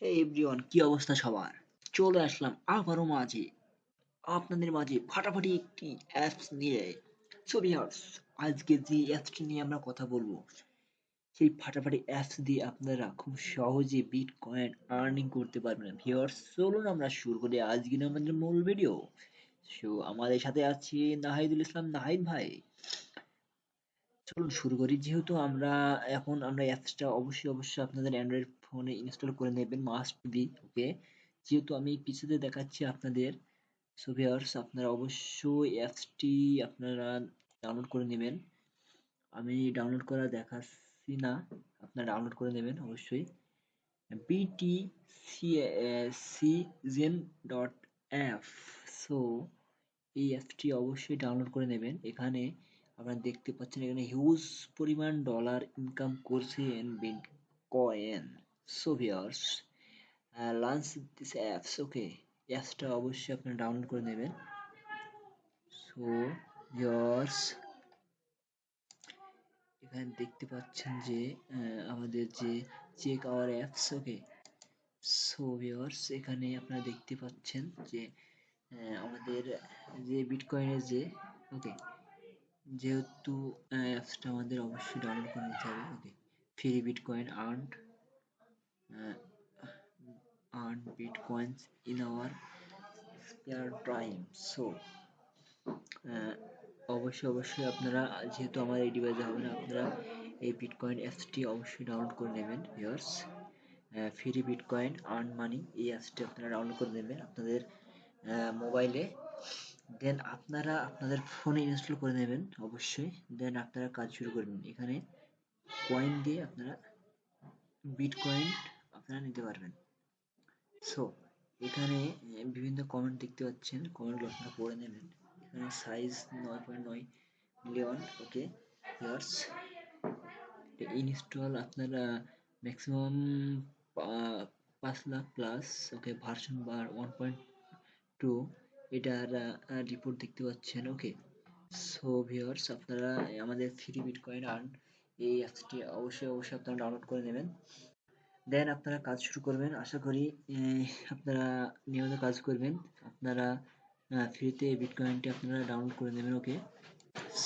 এই এভরিওয়ান, কি অবস্থা সবার? চলে আসলাম আবারও আপনাদের মাঝে ফাটাফাটি একটি অ্যাপস নিয়ে। সো ভিউয়ার্স, আজকে যে অ্যাপসটি নিয়ে আমরা কথা বলবো, সেই ফাটাফাটি অ্যাপস দিয়ে আপনারা খুব সহজে বিটকয়েন আর্নিং করতে পারবেন। ভিউয়ার্স, চলুন আমরা শুরু করি আজকে আমাদের মূল ভিডিও। সো আমাদের সাথে আছে নাহিদুল ইসলাম, নাহিদ ভাই। চলুন শুরু করি। যেহেতু আমরা অ্যাপসটা অবশ্যই আপনাদের অ্যান্ড্রয়েড ফোনে ইনস্টল করে নেবেন, মাস্ট বি। ওকে, যেহেতু আমি পিসিতে দেখাচ্ছি আপনাদের। সো ভিউয়ার্স, আপনারা অবশ্যই অ্যাপসটি আপনারা ডাউনলোড করে নেবেন। আমি ডাউনলোড করা দেখাচ্ছি না, আপনারা ডাউনলোড করে নেবেন অবশ্যই। btcgen.app। সো এই অ্যাপসটি অবশ্যই ডাউনলোড করে নেবেন। এখানে আপনারা দেখতে পাচ্ছেন, এখানে হিউজ পরিমাণ ডলার ইনকাম করছেন bitcoin. So viewers, launch this apps. Okay, অ্যাপসটা অবশ্যই আপনারা ডাউনলোড করে নেবেন। সো ভিউয়ার্স, এখানে দেখতে পাচ্ছেন যে আমাদের যে check our apps. Okay, so viewers, এখানে আপনারা দেখতে পাচ্ছেন যে আমাদের যে বিটকয়েনের যে, ওকে, যেহেতু অ্যাপসটা আমাদের অবশ্যই ডাউনলোড করে নিতে হবে। Okay, free bitcoin earn bitcoins in our spare time. So অবশ্যই আপনারা, যেহেতু আমার এই ডিভাইসে হবে না, আপনারা এই বিটকয়েন অ্যাপসটি অবশ্যই ডাউনলোড করে নেবেন। Viewers, free bitcoin earn money, এই অ্যাপসটি আপনারা ডাউনলোড করে নেবেন আপনাদের মোবাইলে। দেন আপনারা আপনাদের ফোনে ইনস্টল করে নেবেন অবশ্যই। দেন আপনারা কাজ শুরু করবেন। এখানে কয়েন দিয়ে আপনারা বিটকয়েন আপনারা নিতে পারবেন। সো এখানে বিভিন্ন কমেন্ট দেখতে পাচ্ছেন, কমেন্টগুলো আপনারা পড়ে নেবেন। এখানে size 9.9 million. Okay viewers, install আপনারা ম্যাক্সিমাম 5 লাখ প্লাস। ওকে, ভার্সন বার 1.2 এটার রিপোর্ট দেখতে পাচ্ছেন। ওকে, সো ভিউয়ার্স, আপনারা আমাদের ফ্রি বিটকয়েন আর্ন এই অ্যাপসটি অবশ্যই আপনারা ডাউনলোড করে নেবেন। দেন আপনারা কাজ শুরু করবেন। আশা করি আপনারা নিয়মিত কাজ করবেন। আপনারা ফ্রিতে বিটকয়েনটি আপনারা ডাউনলোড করে নেবেন। ওকে,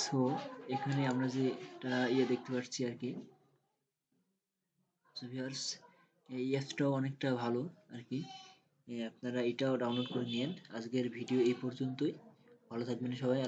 সো এখানে আমরা যে দেখতে পাচ্ছি আর কি। সো ভিউয়ার্স, এই অ্যাপসটাও অনেকটা ভালো আর কি। আপনারা এটাও ডাউনলোড করে নিন। আজকের ভিডিও এই পর্যন্তই। ভালো থাকবেন সবাই।